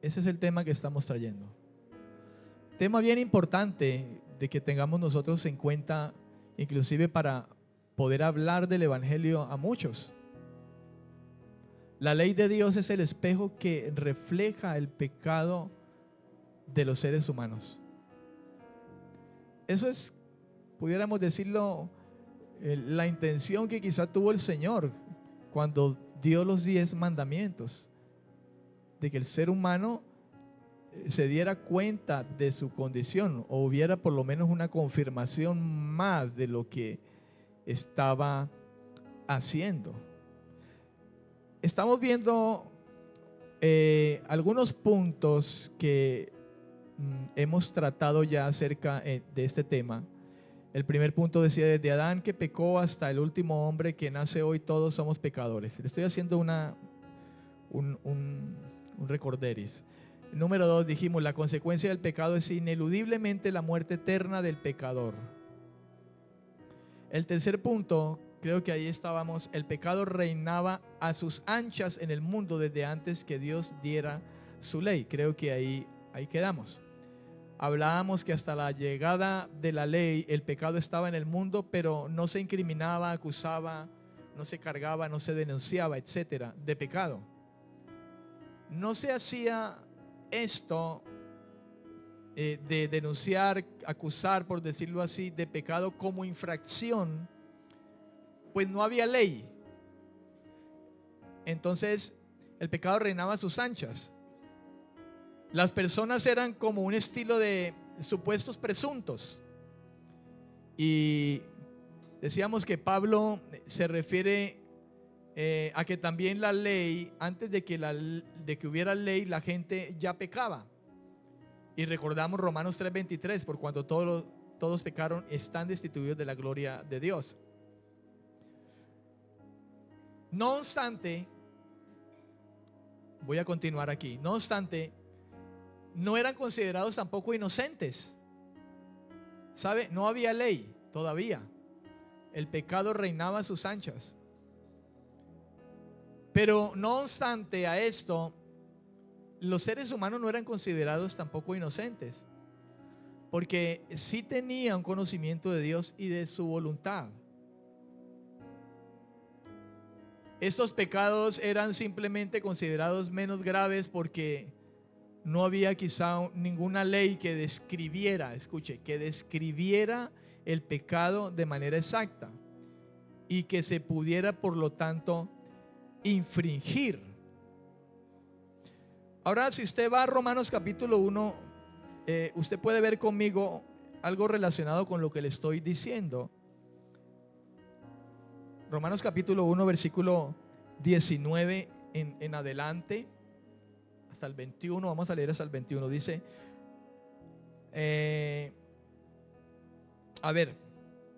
ese es el tema que estamos trayendo. Tema bien importante de que tengamos nosotros en cuenta, inclusive para poder hablar del Evangelio a muchos. La ley de Dios es el espejo que refleja el pecado de los seres humanos. Eso es, pudiéramos decirlo, la intención que quizá tuvo el Señor cuando dio los 10 mandamientos, de que el ser humano se diera cuenta de su condición, o hubiera por lo menos una confirmación más de lo que estaba haciendo. Estamos viendo algunos puntos que hemos tratado ya acerca de este tema. El primer punto decía: desde Adán que pecó hasta el último hombre que nace hoy, todos somos pecadores. Le estoy haciendo un recorderis. Número 2, dijimos: la consecuencia del pecado es ineludiblemente la muerte eterna del pecador. El tercer punto, creo que ahí estábamos: el pecado reinaba a sus anchas en el mundo desde antes que Dios diera su ley. Creo que ahí quedamos. Hablábamos que hasta la llegada de la ley el pecado estaba en el mundo, pero no se incriminaba, acusaba, no se cargaba, no se denunciaba, etcétera, de pecado. No se hacía esto de denunciar, acusar, por decirlo así, de pecado como infracción, pues no había ley. Entonces el pecado reinaba a sus anchas. Las personas eran como un estilo de supuestos presuntos. Y decíamos que Pablo se refiere a que también la ley, antes de que hubiera ley, la gente ya pecaba. Y recordamos Romanos 3:23: por cuanto todos pecaron, están destituidos de la gloria de Dios. No obstante, voy a continuar aquí. No obstante, no eran considerados tampoco inocentes. ¿Sabe? No había ley todavía. El pecado reinaba a sus anchas. Pero no obstante a esto, los seres humanos no eran considerados tampoco inocentes, porque sí tenían conocimiento de Dios y de su voluntad. Estos pecados eran simplemente considerados menos graves porque no había quizá ninguna ley que describiera, escuche, que describiera el pecado de manera exacta y que se pudiera, por lo tanto, infringir. Ahora, si usted va a Romanos capítulo 1, usted puede ver conmigo algo relacionado con lo que le estoy diciendo. Romanos capítulo 1, versículo 19 en adelante, hasta el 21, vamos a leer hasta el 21, dice, a ver,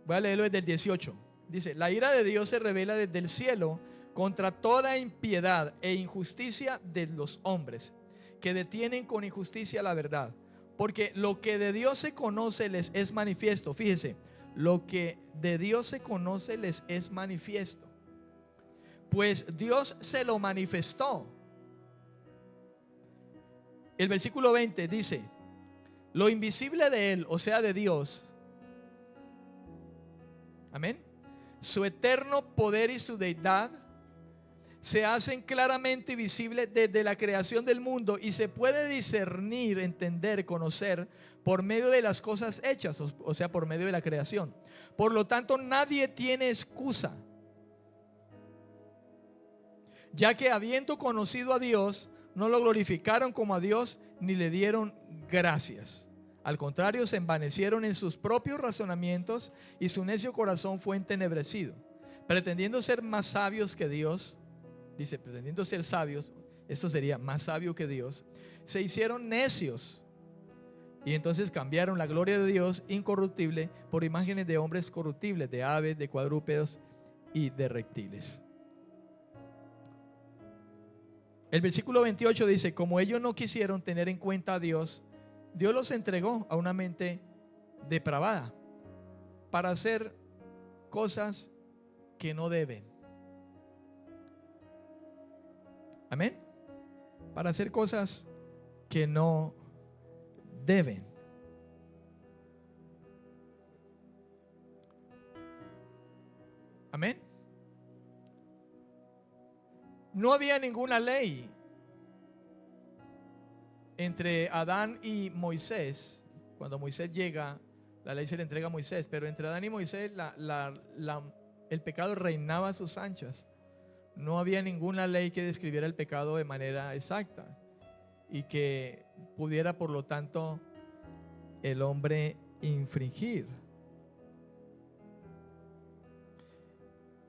voy a leerlo desde el 18, dice: la ira de Dios se revela desde el cielo contra toda impiedad e injusticia de los hombres, que detienen con injusticia la verdad, porque lo que de Dios se conoce les es manifiesto. Fíjese, lo que de Dios se conoce les es manifiesto, pues Dios se lo manifestó. El versículo 20 dice: lo invisible de Él, o sea, de Dios, amén, su eterno poder y su deidad, se hacen claramente visibles desde la creación del mundo y se puede discernir, entender, conocer por medio de las cosas hechas, o sea, por medio de la creación. Por lo tanto, nadie tiene excusa, ya que habiendo conocido a Dios, no lo glorificaron como a Dios ni le dieron gracias. Al contrario, se envanecieron en sus propios razonamientos y su necio corazón fue entenebrecido. Pretendiendo ser más sabios que Dios, dice, pretendiendo ser sabios, esto sería más sabio que Dios, se hicieron necios y entonces cambiaron la gloria de Dios incorruptible por imágenes de hombres corruptibles, de aves, de cuadrúpedos y de reptiles. El versículo 28 dice: como ellos no quisieron tener en cuenta a Dios, Dios los entregó a una mente depravada para hacer cosas que no deben. Amén. Para hacer cosas que no deben. Amén. No había ninguna ley entre Adán y Moisés. Cuando Moisés llega, la ley se le entrega a Moisés, pero entre Adán y Moisés el pecado reinaba a sus anchas. No había ninguna ley que describiera el pecado de manera exacta y que pudiera, por lo tanto, el hombre infringir.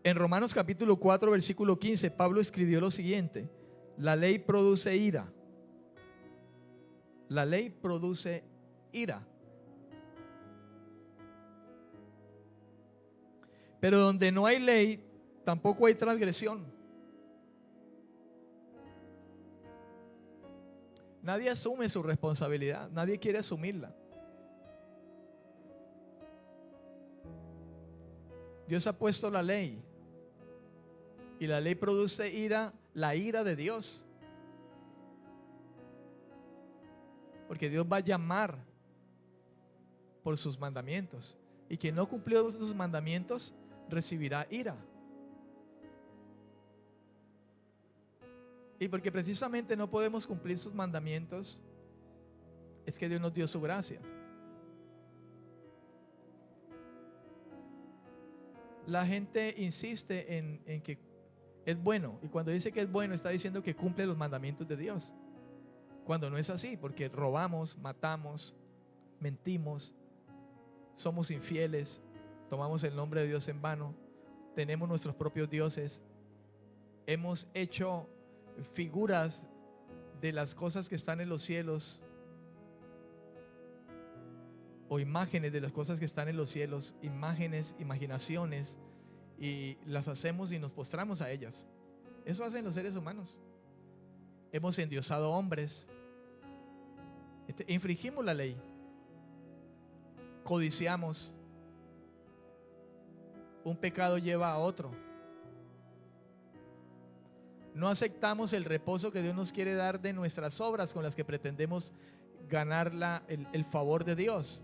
En Romanos capítulo 4, versículo 15, Pablo escribió lo siguiente: la ley produce ira. La ley produce ira. Pero donde no hay ley, tampoco hay transgresión. Nadie asume su responsabilidad, nadie quiere asumirla. Dios ha puesto la ley y la ley produce ira, la ira de Dios. Porque Dios va a llamar por sus mandamientos, y quien no cumplió sus mandamientos recibirá ira. Y porque precisamente no podemos cumplir sus mandamientos, es que Dios nos dio su gracia. La gente insiste en que es bueno, y cuando dice que es bueno está diciendo que cumple los mandamientos de Dios, cuando no es así, porque robamos, matamos, mentimos, somos infieles, tomamos el nombre de Dios en vano, tenemos nuestros propios dioses, hemos hecho figuras de las cosas que están en los cielos, o imágenes de las cosas que están en los cielos, imágenes, imaginaciones, y las hacemos y nos postramos a ellas. Eso hacen los seres humanos. Hemos endiosado hombres, infringimos la ley, codiciamos, un pecado lleva a otro. No aceptamos el reposo que Dios nos quiere dar de nuestras obras con las que pretendemos ganar el favor de Dios.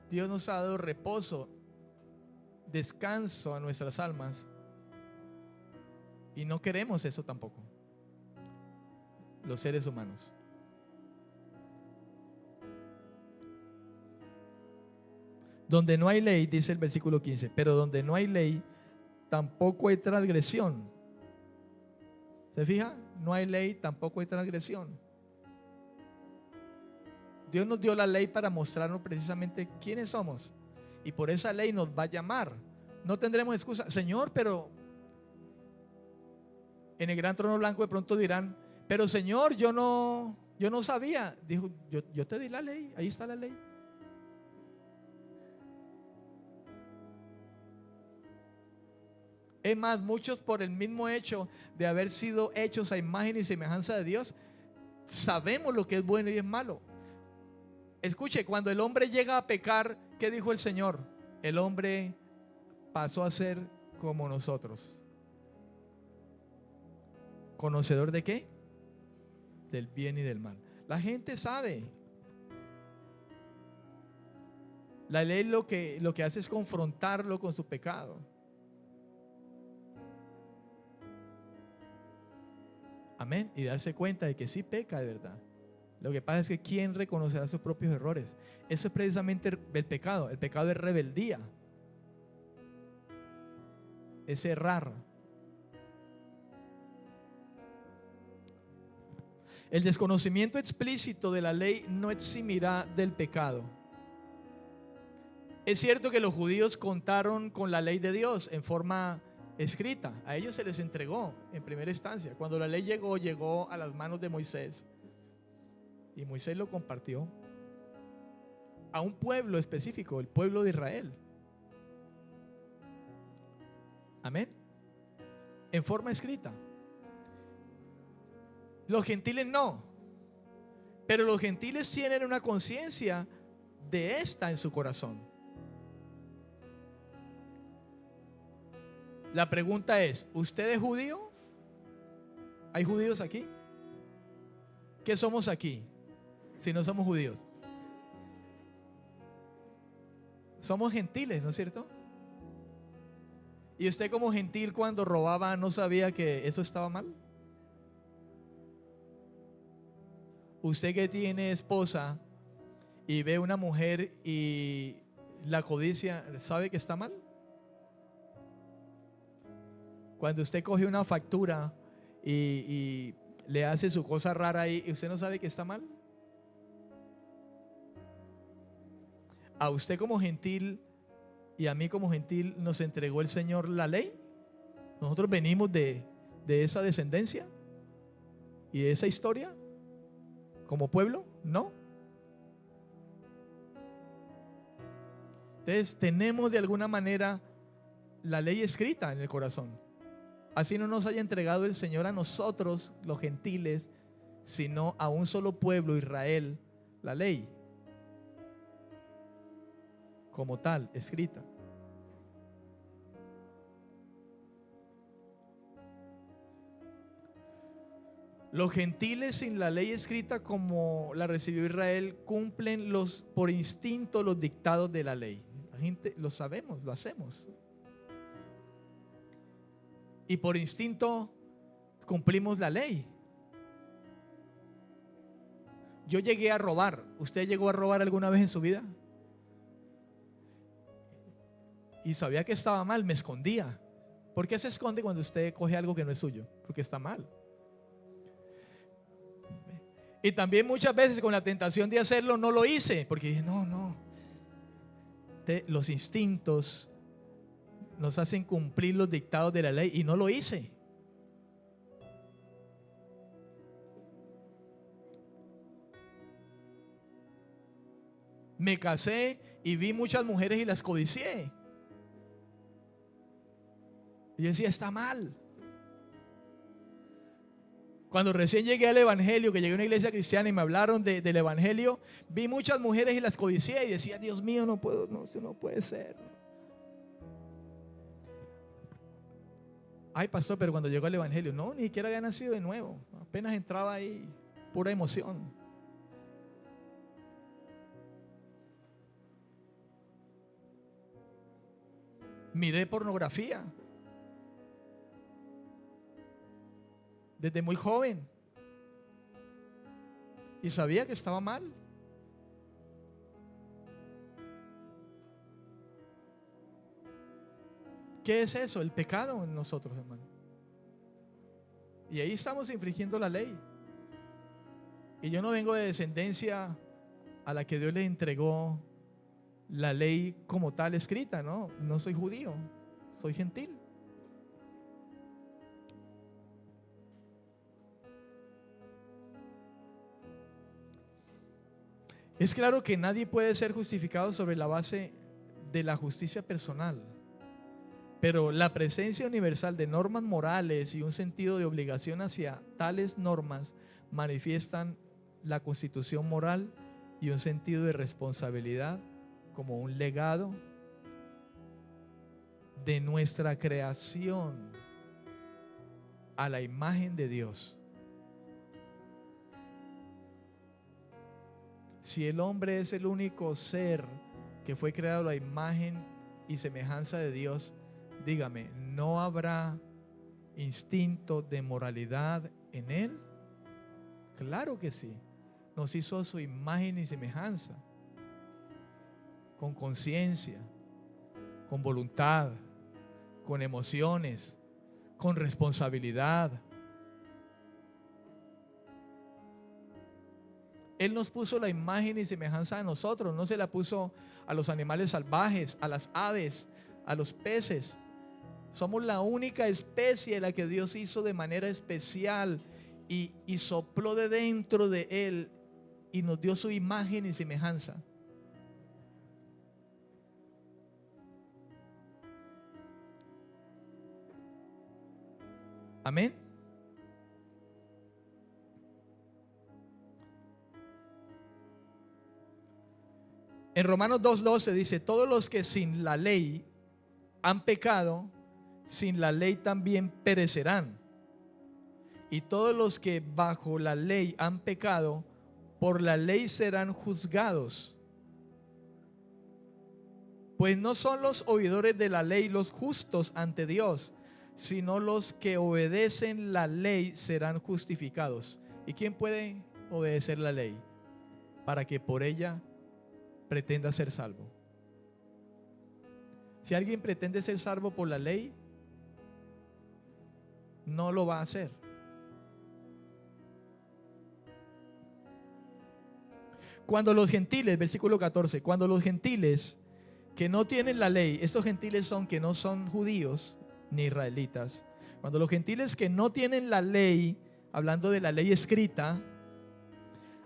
Dios nos ha dado reposo, descanso a nuestras almas, y no queremos eso tampoco, los seres humanos. Donde no hay ley, dice el versículo 15, pero donde no hay ley, tampoco hay transgresión. ¿Se fija? No hay ley, tampoco hay transgresión. Dios nos dio la ley para mostrarnos precisamente quiénes somos, y por esa ley nos va a llamar. No tendremos excusa. Señor, pero en el gran trono blanco de pronto dirán: pero Señor, yo no sabía. Dijo: yo te di la ley, ahí está la ley. Es más, muchos, por el mismo hecho de haber sido hechos a imagen y semejanza de Dios, sabemos lo que es bueno y es malo. Escuche, cuando el hombre llega a pecar, ¿qué dijo el Señor? El hombre pasó a ser como nosotros. ¿Conocedor de qué? Del bien y del mal. La gente sabe. La ley lo que hace es confrontarlo con su pecado. Amén. Y darse cuenta de que sí peca de verdad. Lo que pasa es que ¿quién reconocerá sus propios errores? Eso es precisamente el pecado. El pecado es rebeldía, es errar. El desconocimiento explícito de la ley no eximirá del pecado. Es cierto que los judíos contaron con la ley de Dios en forma escrita. A ellos se les entregó en primera instancia. Cuando la ley llegó a las manos de Moisés, y Moisés lo compartió a un pueblo específico, el pueblo de Israel. Amén. En forma escrita. Los gentiles no. Pero los gentiles tienen una conciencia de esta en su corazón. La pregunta es: ¿usted es judío? ¿Hay judíos aquí? ¿Qué somos aquí si no somos judíos? Somos gentiles, ¿no es cierto? ¿Y usted como gentil cuando robaba no sabía que eso estaba mal? Usted que tiene esposa y ve una mujer y la codicia, ¿sabe que está mal? Cuando usted coge una factura y le hace su cosa rara ahí, ¿usted no sabe que está mal? A usted como gentil y a mí como gentil nos entregó el Señor la ley. Nosotros venimos de esa descendencia y de esa historia como pueblo, ¿no? Entonces tenemos de alguna manera la ley escrita en el corazón. Así no nos haya entregado el Señor a nosotros, los gentiles, sino a un solo pueblo, Israel, la ley como tal, escrita. Los gentiles sin la ley escrita como la recibió Israel cumplen por instinto los dictados de la ley. La gente lo sabemos, lo hacemos. Y por instinto cumplimos la ley. Yo llegué a robar. ¿Usted llegó a robar alguna vez en su vida? Y sabía que estaba mal, me escondía. ¿Por qué se esconde cuando usted coge algo que no es suyo? Porque está mal. Y también muchas veces con la tentación de hacerlo no lo hice, porque dije, no. Los instintos nos hacen cumplir los dictados de la ley y no lo hice. Me casé y vi muchas mujeres y las codicié. Y yo decía, está mal. Cuando recién llegué al evangelio, que llegué a una iglesia cristiana y me hablaron del evangelio, vi muchas mujeres y las codicié y decía, Dios mío, no puedo, no, esto no puede ser. Ay, pastor, pero cuando llegó al evangelio, no, ni siquiera había nacido de nuevo. Apenas entraba ahí, pura emoción. Miré pornografía desde muy joven y sabía que estaba mal. ¿Qué es eso? El pecado en nosotros, hermano. Y ahí estamos infringiendo la ley. Y yo no vengo de descendencia a la que Dios le entregó la ley como tal escrita, ¿no? No soy judío, soy gentil. Es claro que nadie puede ser justificado sobre la base de la justicia personal, pero la presencia universal de normas morales y un sentido de obligación hacia tales normas manifiestan la constitución moral y un sentido de responsabilidad como un legado de nuestra creación a la imagen de Dios. Si el hombre es el único ser que fue creado a la imagen y semejanza de Dios, dígame, ¿no habrá instinto de moralidad en él? Claro que sí. Nos hizo a su imagen y semejanza, con conciencia, con voluntad, con emociones, con responsabilidad. Él nos puso la imagen y semejanza a nosotros, no se la puso a los animales salvajes, a las aves, a los peces. Somos la única especie a la que Dios hizo de manera especial y sopló de dentro de él y nos dio su imagen y semejanza. Amén. En Romanos 2:12 dice, todos los que sin la ley han pecado, sin la ley también perecerán. y todos los que bajo la ley han pecado, por la ley serán juzgados. Pues no son los oidores de la ley los justos ante Dios, sino los que obedecen la ley serán justificados. ¿Y quién puede obedecer la ley para que por ella pretenda ser salvo? Si alguien pretende ser salvo por la ley, no lo va a hacer. Cuando los gentiles, versículo 14, cuando los gentiles que no tienen la ley, estos gentiles son que no son judíos ni israelitas, cuando los gentiles que no tienen la ley, hablando de la ley escrita,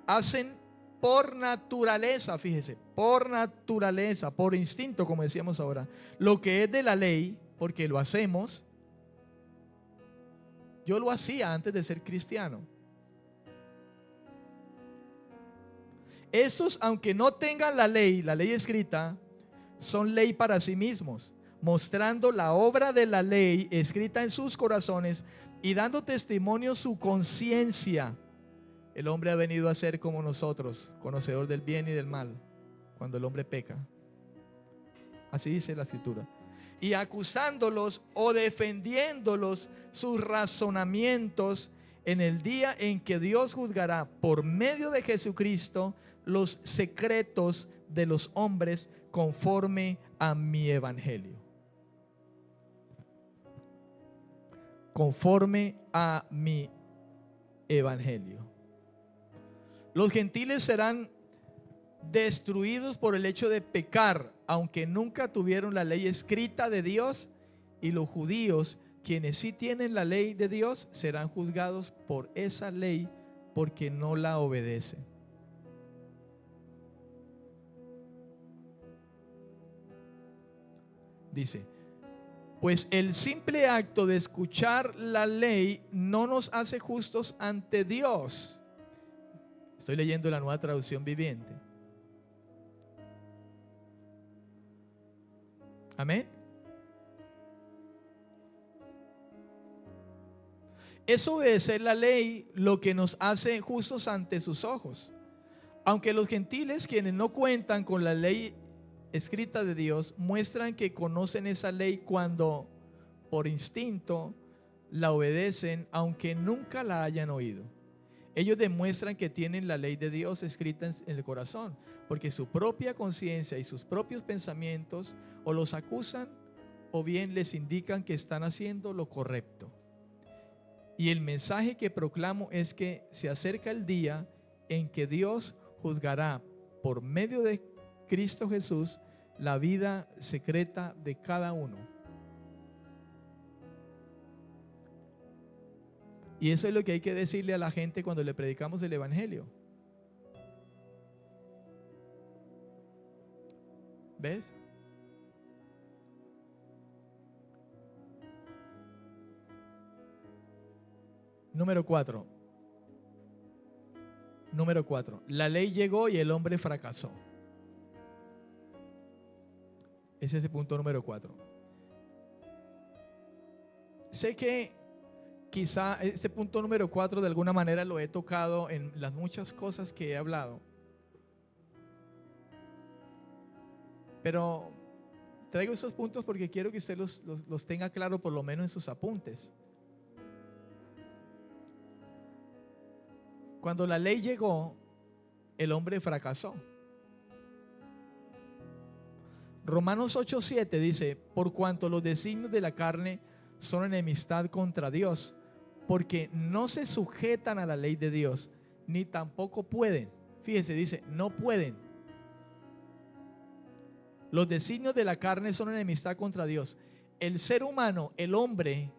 hacen por naturaleza, fíjese, por naturaleza, por instinto, como decíamos ahora, lo que es de la ley, porque lo hacemos. Yo lo hacía antes de ser cristiano. Estos, aunque no tengan la ley escrita, son ley para sí mismos, mostrando la obra de la ley escrita en sus corazones y dando testimonio su conciencia. El hombre ha venido a ser como nosotros, conocedor del bien y del mal, cuando el hombre peca. Así dice la Escritura. Y acusándolos o defendiéndolos sus razonamientos en el día en que Dios juzgará por medio de Jesucristo los secretos de los hombres conforme a mi evangelio. Conforme a mi evangelio. Los gentiles serán destruidos por el hecho de pecar, aunque nunca tuvieron la ley escrita de Dios, y los judíos, quienes sí tienen la ley de Dios, serán juzgados por esa ley porque no la obedecen. Dice, pues el simple acto de escuchar la ley no nos hace justos ante Dios. Estoy leyendo la Nueva Traducción Viviente. Amén. Es obedecer la ley lo que nos hace justos ante sus ojos. Aunque los gentiles, quienes no cuentan con la ley escrita de Dios, muestran que conocen esa ley cuando por instinto la obedecen, aunque nunca la hayan oído. Ellos demuestran que tienen la ley de Dios escrita en el corazón, porque su propia conciencia y sus propios pensamientos o los acusan o bien les indican que están haciendo lo correcto. Y el mensaje que proclamo es que se acerca el día en que Dios juzgará por medio de Cristo Jesús la vida secreta de cada uno. Y eso es lo que hay que decirle a la gente cuando le predicamos el evangelio. ¿Ves? Número 4. La ley llegó y el hombre fracasó. Ese es el punto número 4. Sé que quizá este punto número 4 de alguna manera lo he tocado en las muchas cosas que he hablado. Pero traigo estos puntos porque quiero que usted los tenga claro, por lo menos en sus apuntes. Cuando la ley llegó, el hombre fracasó. Romanos 8:7 dice, por cuanto los designios de la carne son enemistad contra Dios, porque no se sujetan a la ley de Dios, ni tampoco pueden. Fíjese, dice, no pueden. Los designios de la carne son enemistad contra Dios. El ser humano, el hombre,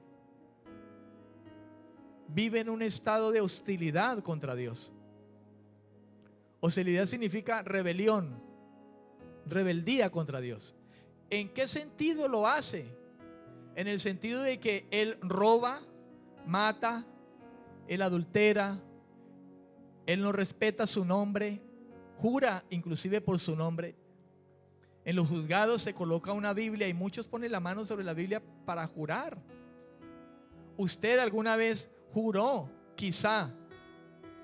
vive en un estado de hostilidad contra Dios. Hostilidad significa rebelión, rebeldía contra Dios. ¿En qué sentido lo hace? En el sentido de que él roba, mata, él adultera, él no respeta su nombre, jura inclusive por su nombre. En los juzgados se coloca una Biblia y muchos ponen la mano sobre la Biblia para jurar. ¿Usted alguna vez juró quizá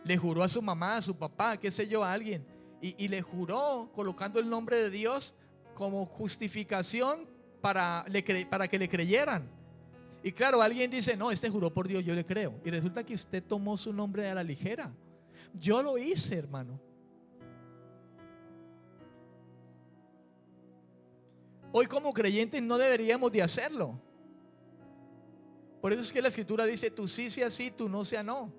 le juró a su mamá, a su papá, qué sé yo, a alguien, y le juró colocando el nombre de Dios como justificación para que le creyeran. Y claro, alguien dice, no, este juró por Dios, yo le creo. Y resulta que usted tomó su nombre a la ligera. Yo lo hice, hermano. Hoy como creyentes no deberíamos de hacerlo. Por eso es que la Escritura dice, tú sí sea sí, tú no sea no.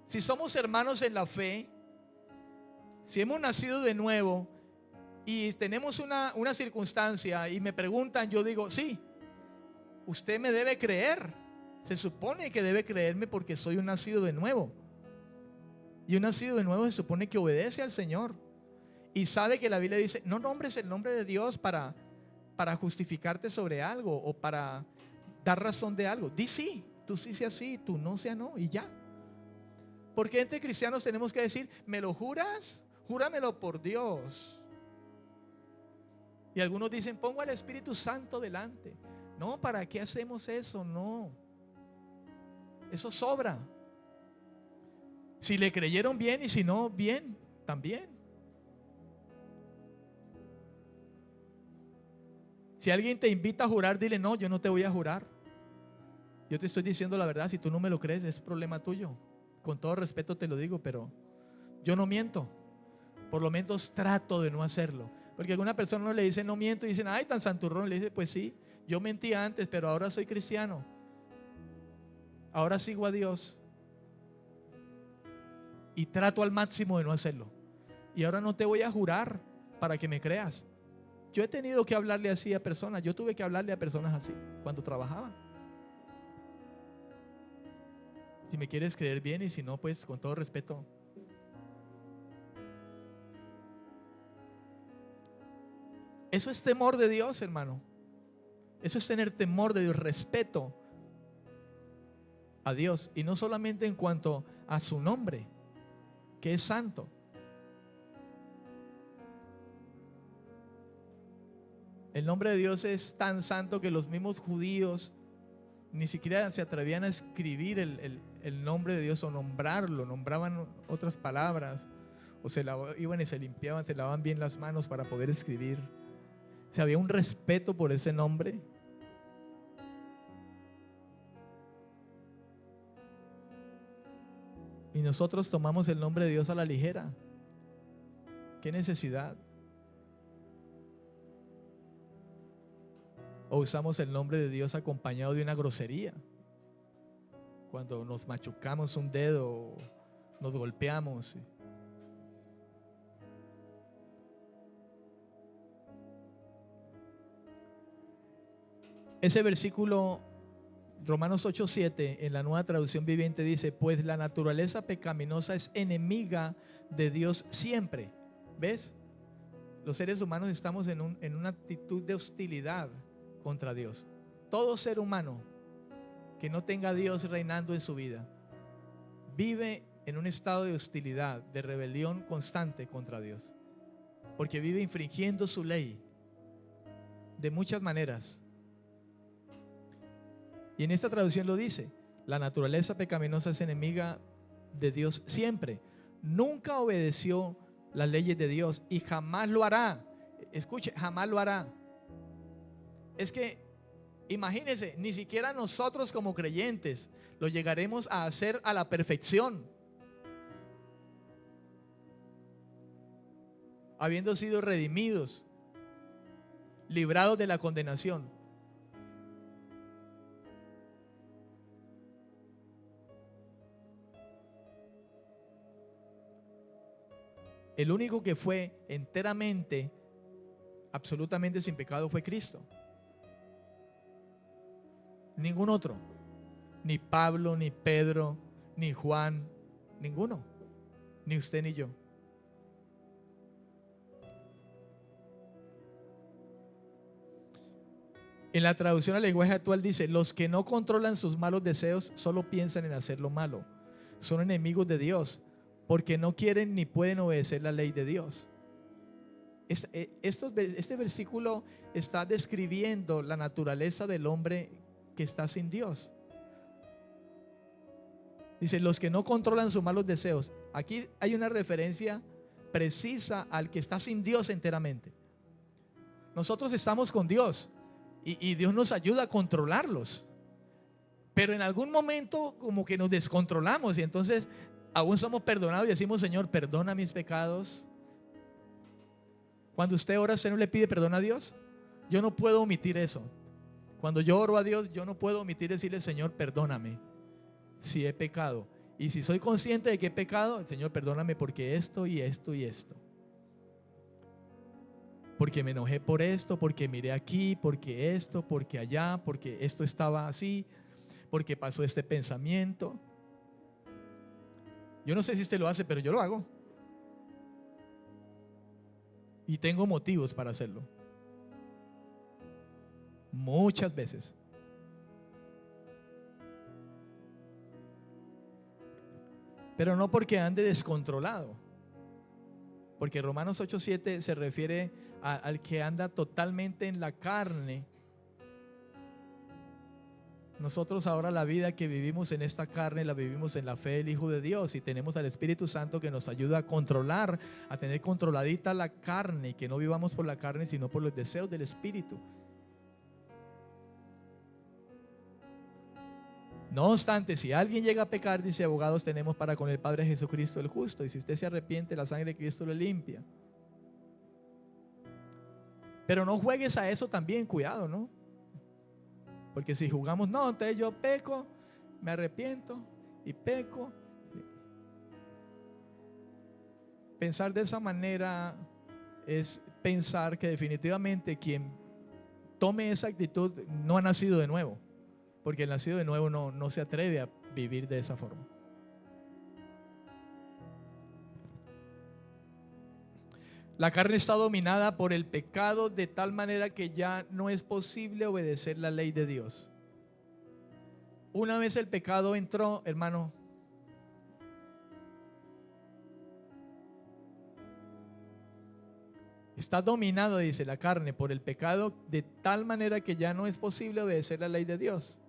Si somos hermanos en la fe, si hemos nacido de nuevo y tenemos una circunstancia y me preguntan, yo digo, sí, usted me debe creer. Se supone que debe creerme porque soy un nacido de nuevo. Y un nacido de nuevo se supone que obedece al Señor. Y sabe que la Biblia dice, no nombres el nombre de Dios para justificarte sobre algo o para dar razón de algo. Di sí, tú sí sea sí, tú no sea no, y ya. Porque entre cristianos tenemos que decir, ¿me lo juras? Júramelo por Dios. Y algunos dicen, pongo al Espíritu Santo delante. No, ¿para qué hacemos eso? No. Eso sobra. Si le creyeron bien y si no, bien, también. Si alguien te invita a jurar, dile, no, yo no te voy a jurar. Yo te estoy diciendo la verdad, si tú no me lo crees, es problema tuyo. Con todo respeto te lo digo, pero yo no miento. Por lo menos trato de no hacerlo. Porque alguna persona no le dice no miento y dicen, ay, tan santurrón. Le dice, pues sí, yo mentí antes, pero ahora soy cristiano. Ahora sigo a Dios. Y trato al máximo de no hacerlo. Y ahora no te voy a jurar para que me creas. Yo he tenido que hablarle así a personas. Yo tuve que hablarle a personas así cuando trabajaba. Si me quieres creer bien y si no, pues con todo respeto. Eso es temor de Dios, hermano. Eso es tener temor de Dios, respeto a Dios. Y no solamente en cuanto a su nombre, que es santo. El nombre de Dios es tan santo que los mismos judíos ni siquiera se atrevían a escribir el nombre de Dios o nombrarlo. Nombraban otras palabras o iban y se limpiaban, se lavaban bien las manos para poder escribir. O sea, había un respeto por ese nombre. Y nosotros tomamos el nombre de Dios a la ligera. ¿Qué necesidad? O usamos el nombre de Dios acompañado de una grosería. Cuando nos machucamos un dedo, nos golpeamos. Ese versículo, Romanos 8:7, en la Nueva Traducción Viviente dice, pues la naturaleza pecaminosa es enemiga de Dios siempre. ¿Ves? Los seres humanos estamos en una actitud de hostilidad contra Dios. Todo ser humano que no tenga a Dios reinando en su vida vive en un estado de hostilidad, de rebelión constante contra Dios, porque vive infringiendo su ley de muchas maneras. Y en esta traducción lo dice, la naturaleza pecaminosa es enemiga de Dios siempre. Nunca obedeció las leyes de Dios y jamás lo hará. Escuche, jamás lo hará. Es que imagínense, ni siquiera nosotros como creyentes lo llegaremos a hacer a la perfección, habiendo sido redimidos, librados de la condenación. El único que fue enteramente, absolutamente sin pecado fue Cristo. Ningún otro. Ni Pablo, ni Pedro, ni Juan, ninguno. Ni usted ni yo. En la traducción al lenguaje actual dice, los que no controlan sus malos deseos solo piensan en hacer lo malo. Son enemigos de Dios porque no quieren ni pueden obedecer la ley de Dios. Este versículo está describiendo la naturaleza del hombre que está sin Dios. Dice, los que no controlan sus malos deseos. Aquí hay una referencia precisa al que está sin Dios enteramente. Nosotros estamos con Dios y Dios nos ayuda a controlarlos. Pero en algún momento como que nos descontrolamos y entonces aún somos perdonados y decimos, Señor, perdona mis pecados. Cuando usted ora, ¿usted no le pide perdón a Dios? Yo no puedo omitir eso. Cuando yo oro a Dios, yo no puedo omitir decirle, Señor, perdóname si he pecado. Y si soy consciente de que he pecado, Señor, perdóname porque esto y esto y esto. Porque me enojé por esto, porque miré aquí, porque esto, porque allá, porque esto estaba así, porque pasó este pensamiento. Yo no sé si usted lo hace, pero yo lo hago. Y tengo motivos para hacerlo. Muchas veces. Pero no porque ande descontrolado. Porque Romanos 8:7 se refiere al que anda totalmente en la carne. Nosotros ahora la vida que vivimos en esta carne la vivimos en la fe del Hijo de Dios y tenemos al Espíritu Santo que nos ayuda a controlar, a tener controladita la carne, que no vivamos por la carne sino por los deseos del Espíritu. No obstante, si alguien llega a pecar, dice, abogados tenemos para con el Padre Jesucristo el justo, y si usted se arrepiente, la sangre de Cristo lo limpia. Pero no juegues a eso también, cuidado, ¿no? Porque si jugamos, no, entonces yo peco, me arrepiento y peco. Pensar de esa manera es pensar que definitivamente quien tome esa actitud no ha nacido de nuevo. Porque el nacido de nuevo no se atreve a vivir de esa forma. La carne está dominada por el pecado de tal manera que ya no es posible obedecer la ley de Dios. Una vez el pecado entró, hermano, está dominado, dice, la carne por el pecado de tal manera que ya no es posible obedecer la ley de Dios.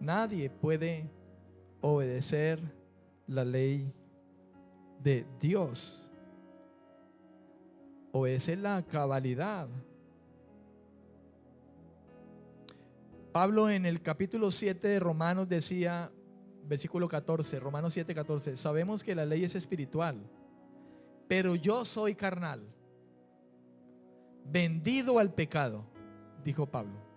Nadie puede obedecer la ley de Dios. Obedecer la cabalidad. Pablo en el capítulo 7 de Romanos decía, versículo 14, Romanos 7:14, sabemos que la ley es espiritual, pero yo soy carnal, vendido al pecado, dijo Pablo.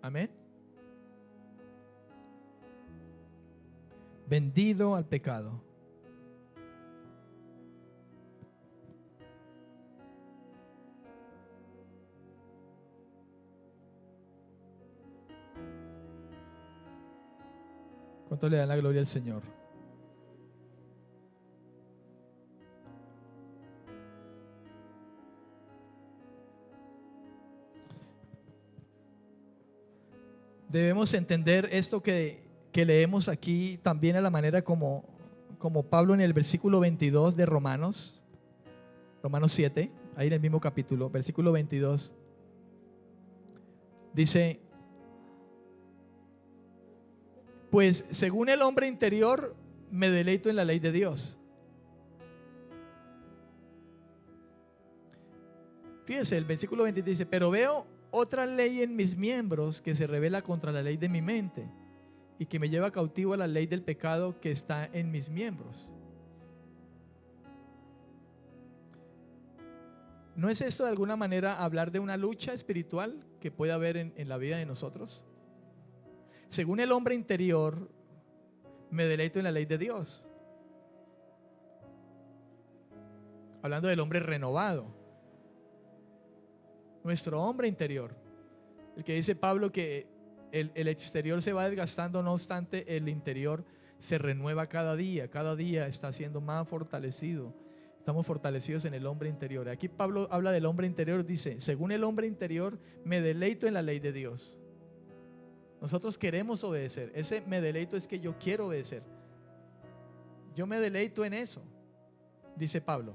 Amén. Vendido al pecado. ¿Cuánto le dan la gloria al Señor? Debemos entender esto que leemos aquí también a la manera como Pablo en el versículo 22 de Romanos 7, ahí en el mismo capítulo, versículo 22, dice, pues según el hombre interior me deleito en la ley de Dios. Fíjese, el versículo 23 dice, pero veo otra ley en mis miembros que se revela contra la ley de mi mente y que me lleva cautivo a la ley del pecado que está en mis miembros. ¿No es esto de alguna manera hablar de una lucha espiritual que puede haber en la vida de nosotros? Según el hombre interior, me deleito en la ley de Dios. Hablando del hombre renovado. Nuestro hombre interior. El que dice Pablo que el exterior se va desgastando, no obstante, el interior se renueva cada día está siendo más fortalecido. Estamos fortalecidos en el hombre interior. Aquí Pablo habla del hombre interior, dice, según el hombre interior, me deleito en la ley de Dios. Nosotros queremos obedecer. Ese me deleito es que yo quiero obedecer. Yo me deleito en eso, dice Pablo,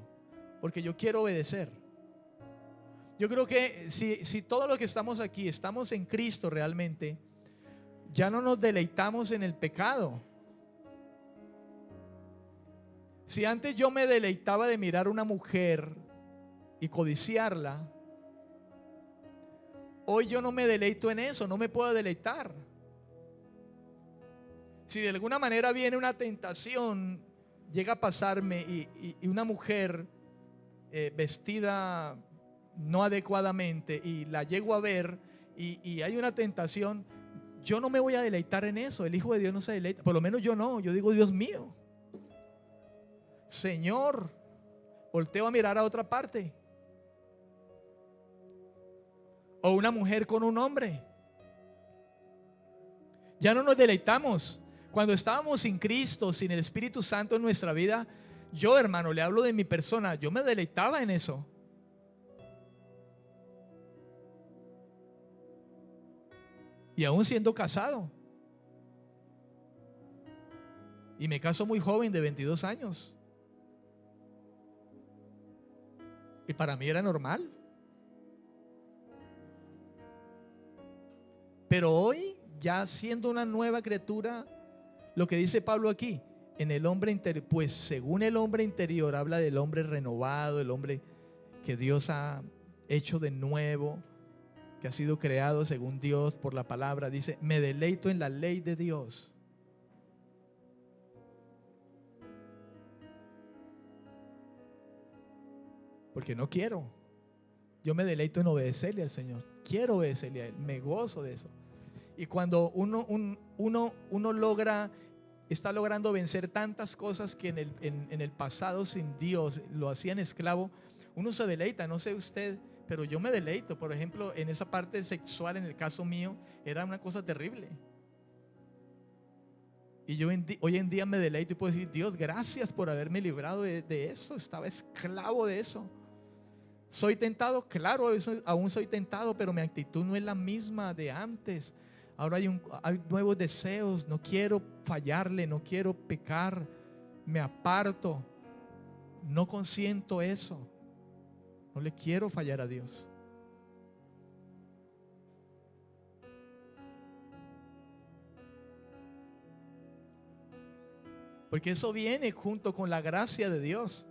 porque yo quiero obedecer. Yo creo que si todos los que estamos aquí estamos en Cristo realmente, Ya no nos deleitamos en el pecado. Si antes yo me deleitaba de mirar a una mujer y codiciarla, hoy yo no me deleito en eso, no me puedo deleitar. Si de alguna manera viene una tentación, llega a pasarme y una mujer vestida no adecuadamente y la llego a ver y hay una tentación, yo no me voy a deleitar en eso. El Hijo de Dios no se deleita, por lo menos yo no. Yo digo, Dios mío, Señor, volteo a mirar a otra parte. O una mujer con un hombre. Ya no nos deleitamos. Cuando estábamos sin Cristo, sin el Espíritu Santo en nuestra vida, yo, hermano, le hablo de mi persona, yo me deleitaba en eso. Y aún siendo casado. Y me caso muy joven, de 22 años. Y para mí era normal. Pero hoy, ya siendo una nueva criatura, lo que dice Pablo aquí, en el hombre interior, pues según el hombre interior, habla del hombre renovado, el hombre que Dios ha hecho de nuevo, que ha sido creado según Dios por la palabra. Dice, me deleito en la ley de Dios. Porque no quiero. Yo me deleito en obedecerle al Señor. Quiero obedecerle a Él. Me gozo de eso. Y cuando uno está logrando vencer tantas cosas que en el pasado sin Dios lo hacían esclavo, uno se deleita. No sé usted, pero yo me deleito. Por ejemplo, en esa parte sexual, en el caso mío, era una cosa terrible. Y yo hoy en día me deleito y puedo decir, Dios, gracias por haberme librado de eso. Estaba esclavo de eso. ¿Soy tentado? Claro, aún soy tentado, pero mi actitud no es la misma de antes. Ahora hay nuevos deseos. No quiero fallarle, no quiero pecar. Me aparto. No consiento eso. No le quiero fallar a Dios. Porque eso viene junto con la gracia de Dios.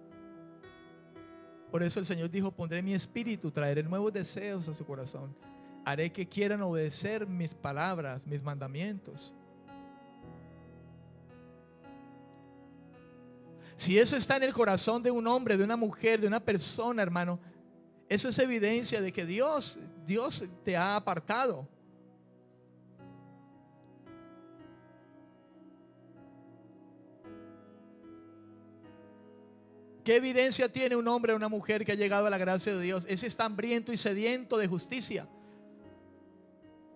Por eso el Señor dijo, pondré mi espíritu, traeré nuevos deseos a su corazón. Haré que quieran obedecer mis palabras, mis mandamientos. Si eso está en el corazón de un hombre, de una mujer, de una persona, hermano, eso es evidencia de que Dios te ha apartado. ¿Qué evidencia tiene un hombre o una mujer que ha llegado a la gracia de Dios? Ese está hambriento y sediento de justicia.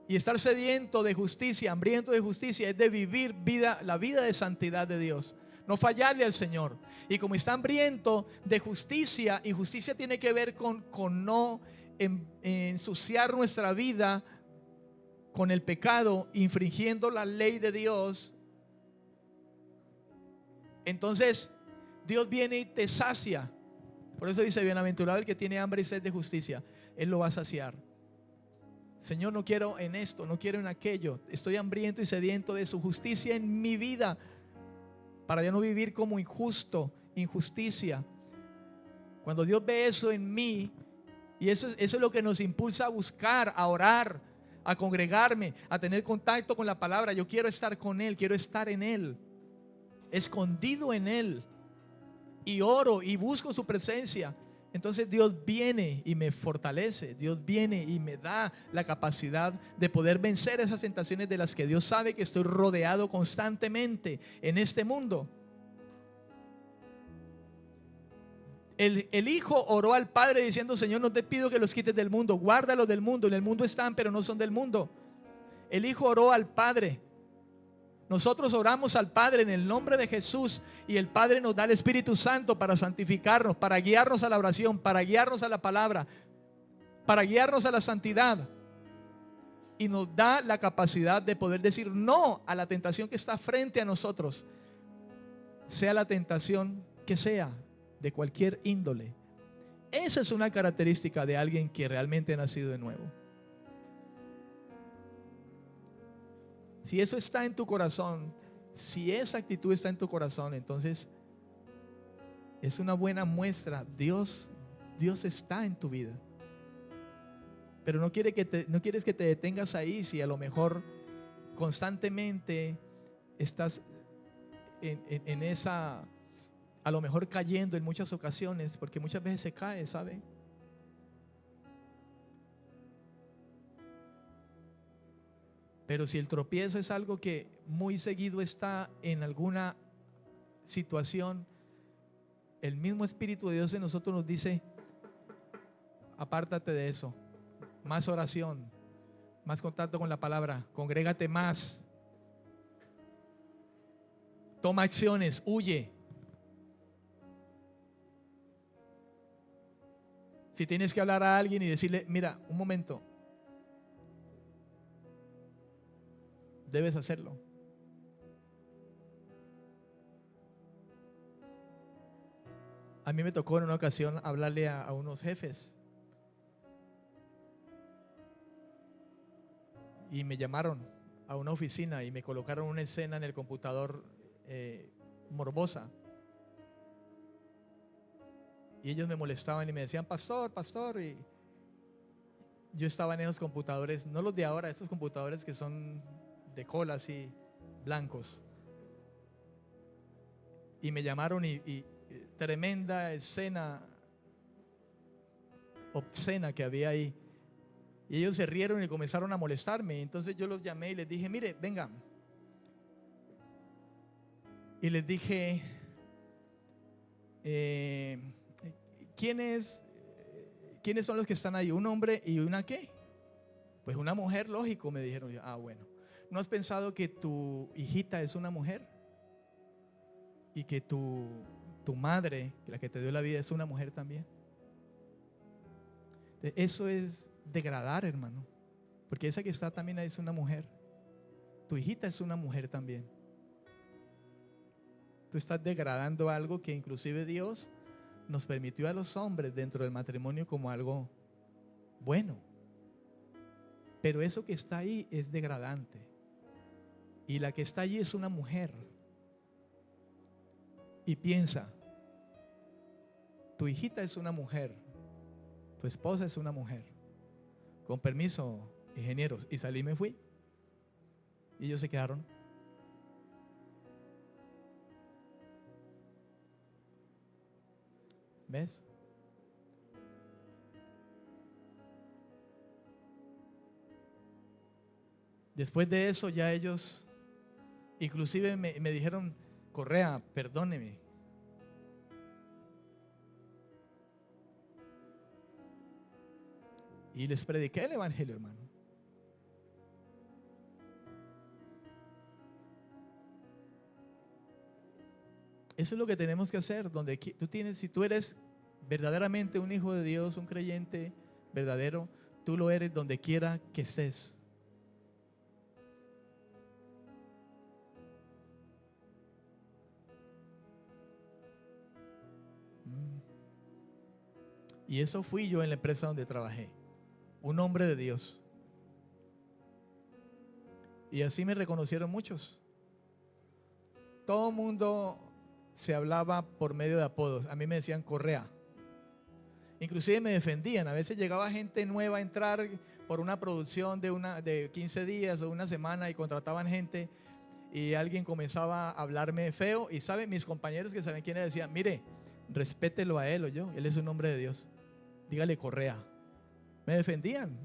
Y estar sediento de justicia, hambriento de justicia, es de vivir la vida de santidad de Dios. No fallarle al Señor. Y como está hambriento de justicia, y justicia tiene que ver con no ensuciar nuestra vida con el pecado, infringiendo la ley de Dios. Entonces Dios viene y te sacia. Por eso dice, bienaventurado el que tiene hambre y sed de justicia. Él lo va a saciar. Señor, no quiero en esto, no quiero en aquello. Estoy hambriento y sediento de su justicia en mi vida, para ya no vivir como injusticia. Cuando Dios ve eso en mí, y eso es lo que nos impulsa a buscar, a orar, a congregarme, a tener contacto con la palabra. Yo quiero estar con Él, quiero estar en Él, escondido en Él. Y oro y busco su presencia. Entonces Dios viene y me fortalece. Dios viene y me da la capacidad de poder vencer esas tentaciones de las que Dios sabe que estoy rodeado constantemente en este mundo. El Hijo oró al Padre diciendo, Señor, no te pido que los quites del mundo, guárdalos del mundo. En el mundo están, pero no son del mundo. El Hijo oró al Padre. Nosotros oramos al Padre en el nombre de Jesús, y el Padre nos da el Espíritu Santo para santificarnos, para guiarnos a la oración, para guiarnos a la palabra, para guiarnos a la santidad. Y nos da la capacidad de poder decir no a la tentación que está frente a nosotros, sea la tentación que sea, de cualquier índole. Esa es una característica de alguien que realmente ha nacido de nuevo. Si eso está en tu corazón, si esa actitud está en tu corazón, entonces es una buena muestra. Dios está en tu vida. Pero no quieres que te detengas ahí si a lo mejor constantemente estás en esa, a lo mejor cayendo en muchas ocasiones, porque muchas veces se cae, ¿sabe? Pero si el tropiezo es algo que muy seguido está en alguna situación, el mismo Espíritu de Dios en nosotros nos dice: apártate de eso, más oración, más contacto con la palabra, congrégate más, toma acciones, huye. Si tienes que hablar a alguien y decirle: mira, un momento, debes hacerlo. A mí me tocó en una ocasión hablarle a unos jefes y me llamaron a una oficina y me colocaron una escena en el computador morbosa. Y ellos me molestaban y me decían: pastor, pastor. Y yo estaba en esos computadores, no los de ahora, estos computadores que son de cola así, blancos. Y me llamaron y tremenda escena obscena que había ahí. Y ellos se rieron y comenzaron a molestarme. Entonces yo los llamé y les dije: mire, vengan. Y les dije: ¿quiénes son los que están ahí? ¿Un hombre y una qué? Pues una mujer, lógico, me dijeron. Ah, bueno. ¿No has pensado que tu hijita es una mujer? Y que tu madre, la que te dio la vida, es una mujer también. Eso es degradar, hermano. Porque esa que está también ahí es una mujer. Tu hijita es una mujer también. Tú estás degradando algo que inclusive Dios nos permitió a los hombres dentro del matrimonio como algo bueno. Pero eso que está ahí es degradante. Y la que está allí es una mujer. Y piensa: tu hijita es una mujer, tu esposa es una mujer. Con permiso, ingenieros. Y salí y me fui. Y ellos se quedaron. ¿Ves? Después de eso ya ellos inclusive me dijeron: Correa, perdóneme. Y les prediqué el evangelio, hermano. Eso es lo que tenemos que hacer. Donde tú tienes, si tú eres verdaderamente un hijo de Dios, un creyente verdadero, tú lo eres donde quiera que estés. Y eso fui yo en la empresa donde trabajé, un hombre de Dios. Y así me reconocieron muchos. Todo el mundo se hablaba por medio de apodos. A mí me decían Correa. Inclusive me defendían. A veces llegaba gente nueva a entrar por una producción de 15 días o una semana y contrataban gente y alguien comenzaba a hablarme feo. Y saben, mis compañeros que saben quién era decían: mire, respételo a él o yo. Él es un hombre de Dios. Dígale Correa. Me defendían.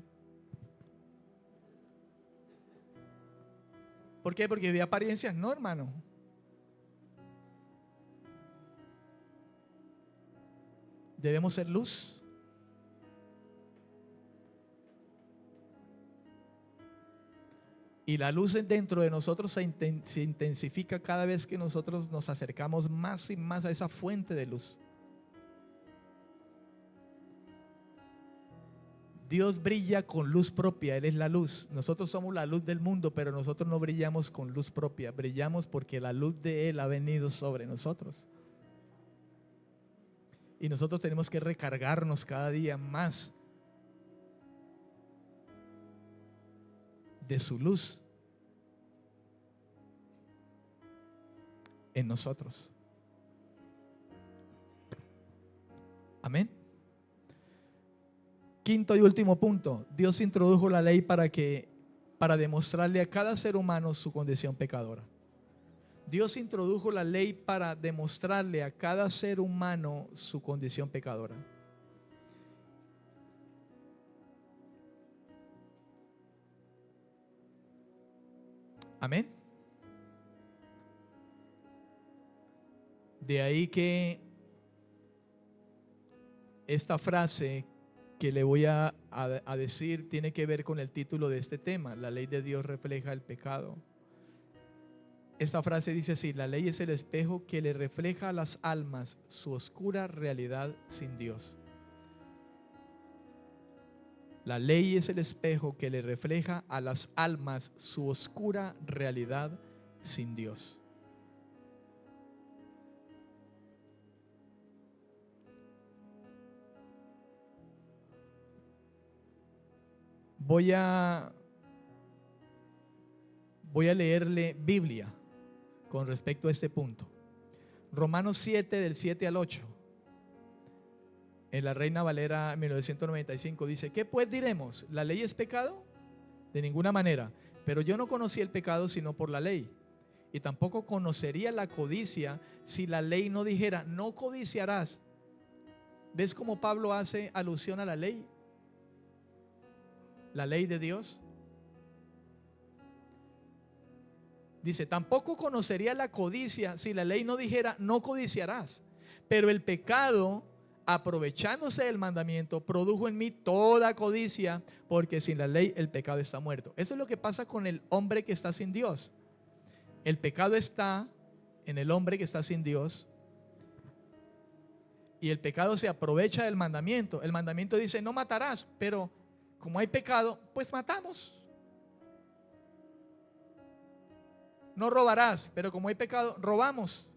¿Por qué? Porque vi apariencias, no, hermano. Debemos ser luz. Y la luz dentro de nosotros se intensifica cada vez que nosotros nos acercamos más y más a esa fuente de luz. Dios brilla con luz propia, Él es la luz. Nosotros somos la luz del mundo, pero nosotros no brillamos con luz propia. Brillamos porque la luz de Él ha venido sobre nosotros. Y nosotros tenemos que recargarnos cada día más de su luz. en nosotros. Amén. Quinto y último punto. Dios introdujo la ley para demostrarle a cada ser humano su condición pecadora. Dios introdujo la ley para demostrarle a cada ser humano su condición pecadora. Amén. De ahí que esta frase que le voy a decir tiene que ver con el título de este tema. La ley de Dios refleja el pecado. Esta frase dice así: la ley es el espejo que le refleja a las almas su oscura realidad sin Dios. La ley es el espejo que le refleja a las almas su oscura realidad sin Dios. Voy a leerle Biblia con respecto a este punto. Romanos 7, del 7 al 8. En la Reina Valera 1995 dice: ¿qué pues diremos? ¿La ley es pecado? De ninguna manera. Pero yo no conocí el pecado sino por la ley. Y tampoco conocería la codicia si la ley no dijera: no codiciarás. ¿Ves cómo Pablo hace alusión a la ley? La ley de Dios. Dice: tampoco conocería la codicia si la ley no dijera: no codiciarás. Pero el pecado, aprovechándose del mandamiento, produjo en mí toda codicia, porque sin la ley el pecado está muerto. Eso es lo que pasa con el hombre que está sin Dios. El pecado está en el hombre que está sin Dios, y el pecado se aprovecha del mandamiento. El mandamiento dice: no matarás, pero como hay pecado, pues matamos. No robarás, pero como hay pecado, robamos.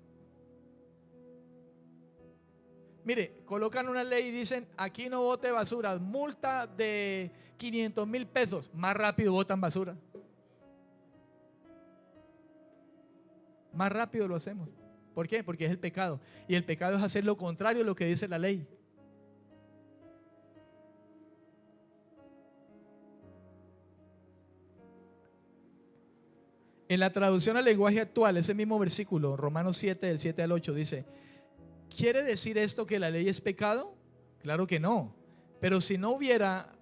Mire, colocan una ley y dicen: aquí no bote basura, multa de 500,000 pesos. Más rápido botan basura. Más rápido lo hacemos. ¿Por qué? Porque es el pecado. Y el pecado es hacer lo contrario a lo que dice la ley. En la traducción al lenguaje actual, ese mismo versículo, Romanos 7, del 7 al 8, dice: ¿quiere decir esto que la ley es pecado? Claro que no. Pero si no hubiera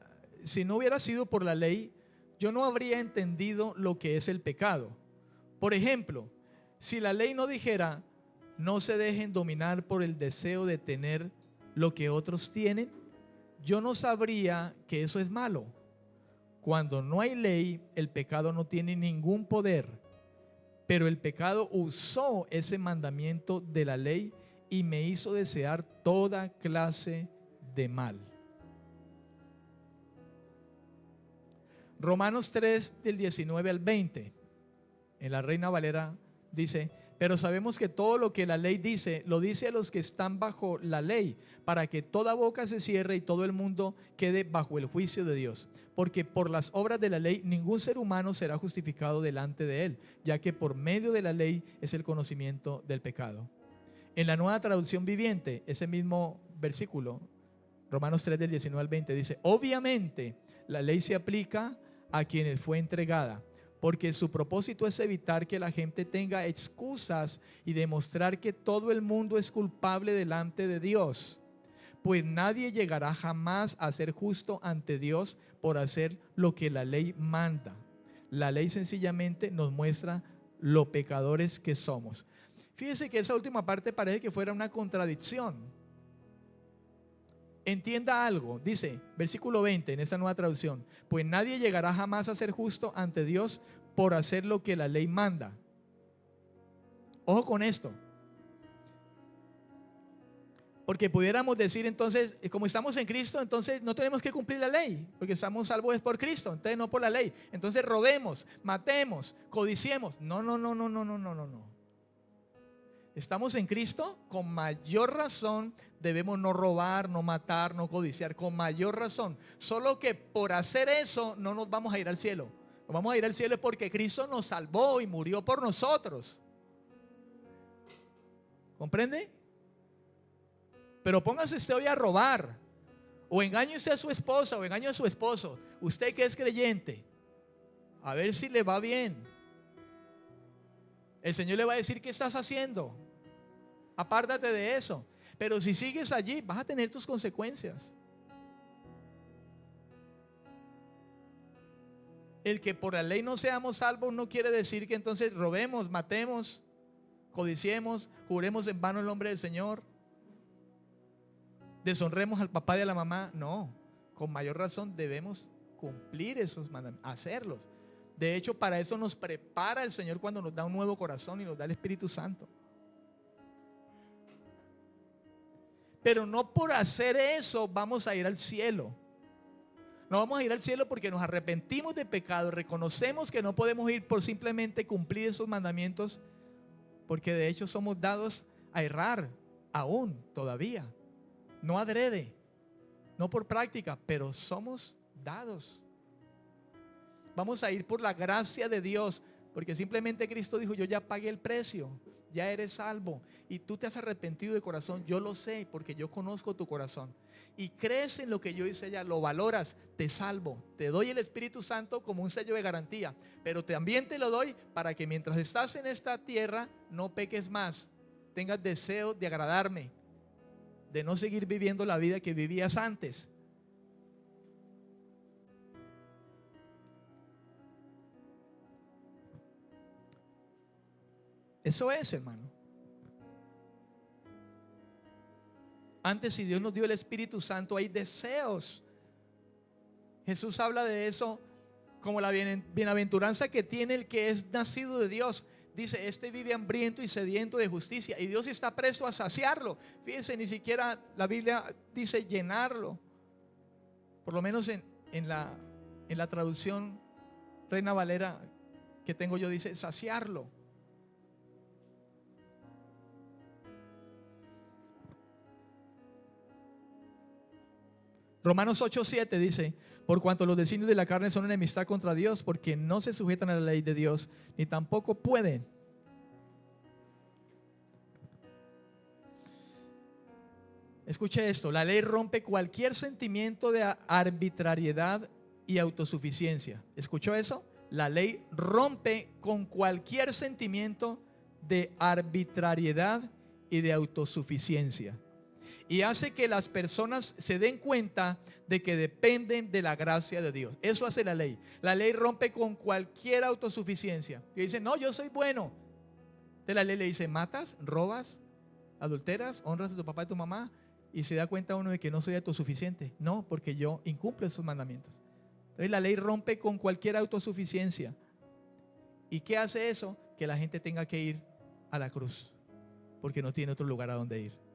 sido por la ley, yo no habría entendido lo que es el pecado. Por ejemplo, si la ley no dijera: no se dejen dominar por el deseo de tener lo que otros tienen, yo no sabría que eso es malo. Cuando no hay ley, el pecado no tiene ningún poder. Pero el pecado usó ese mandamiento de la ley y me hizo desear toda clase de mal. Romanos 3, del 19 al 20, en la Reina Valera dice: pero sabemos que todo lo que la ley dice, lo dice a los que están bajo la ley, para que toda boca se cierre y todo el mundo quede bajo el juicio de Dios. Porque por las obras de la ley ningún ser humano será justificado delante de él, ya que por medio de la ley es el conocimiento del pecado. En la Nueva Traducción Viviente, ese mismo versículo, Romanos 3, del 19 al 20, dice: obviamente la ley se aplica a quienes fue entregada, porque su propósito es evitar que la gente tenga excusas y demostrar que todo el mundo es culpable delante de Dios. Pues nadie llegará jamás a ser justo ante Dios por hacer lo que la ley manda. La ley sencillamente nos muestra lo pecadores que somos. Fíjese que esa última parte parece que fuera una contradicción. Entienda algo, dice versículo 20 en esa Nueva Traducción: pues nadie llegará jamás a ser justo ante Dios por hacer lo que la ley manda. Ojo con esto, porque pudiéramos decir entonces, como estamos en Cristo, entonces no tenemos que cumplir la ley, porque estamos salvos por Cristo, entonces no por la ley. Entonces robemos, matemos, codiciemos. No. Estamos en Cristo, con mayor razón debemos no robar, no matar, no codiciar, con mayor razón. Solo que por hacer eso no nos vamos a ir al cielo. Nos vamos a ir al cielo porque Cristo nos salvó y murió por nosotros. ¿Comprende? Pero póngase usted hoy a robar, o engañe usted a su esposa, o engañe a su esposo, usted que es creyente, a ver si le va bien. El Señor le va a decir: ¿qué estás haciendo? Apártate de eso. Pero si sigues allí, vas a tener tus consecuencias. El que por la ley no seamos salvos no quiere decir que entonces robemos, matemos, codiciemos, juremos en vano el nombre del Señor, deshonremos al papá y a la mamá. No, con mayor razón debemos cumplir esos mandamientos, hacerlos. De hecho, para eso nos prepara el Señor cuando nos da un nuevo corazón y nos da el Espíritu Santo. Pero no por hacer eso vamos a ir al cielo. No vamos a ir al cielo porque nos arrepentimos de pecado, reconocemos que no podemos ir por simplemente cumplir esos mandamientos, porque de hecho somos dados a errar aún todavía. No adrede, no por práctica, pero somos dados. Vamos a ir por la gracia de Dios, porque simplemente Cristo dijo: yo ya pagué el precio, ya eres salvo, y tú te has arrepentido de corazón. Yo lo sé porque yo conozco tu corazón, y crees en lo que yo hice ya, lo valoras, te salvo, te doy el Espíritu Santo como un sello de garantía, pero también te lo doy para que mientras estás en esta tierra no peques más, tengas deseo de agradarme, de no seguir viviendo la vida que vivías antes. Eso es, hermano. Antes, si Dios nos dio el Espíritu Santo, hay deseos. Jesús habla de eso como la bienaventuranza que tiene el que es nacido de Dios. Dice: este vive hambriento y sediento de justicia, y Dios está presto a saciarlo. Fíjense, ni siquiera la Biblia dice llenarlo. Por lo menos en la traducción Reina Valera que tengo yo, dice saciarlo. Romanos 8:7 dice: por cuanto los designios de la carne son enemistad contra Dios, porque no se sujetan a la ley de Dios, ni tampoco pueden. Escuche esto: la ley rompe cualquier sentimiento de arbitrariedad y autosuficiencia. ¿Escuchó eso? La ley rompe con cualquier sentimiento de arbitrariedad y de autosuficiencia, y hace que las personas se den cuenta de que dependen de la gracia de Dios. Eso hace la ley. La ley rompe con cualquier autosuficiencia. Y dice: no, yo soy bueno. De la ley le dice: matas, robas, adulteras, honras a tu papá y tu mamá, y se da cuenta uno de que no soy autosuficiente. No, porque yo incumplo esos mandamientos. Entonces la ley rompe con cualquier autosuficiencia. ¿Y qué hace eso? Que la gente tenga que ir a la cruz, porque no tiene otro lugar a donde ir.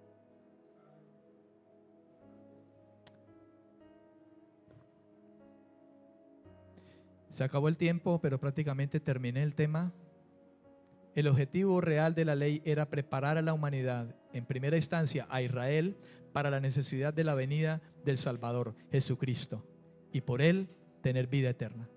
Se acabó el tiempo, pero prácticamente terminé el tema. El objetivo real de la ley era preparar a la humanidad, en primera instancia a Israel, para la necesidad de la venida del Salvador, Jesucristo, y por él tener vida eterna.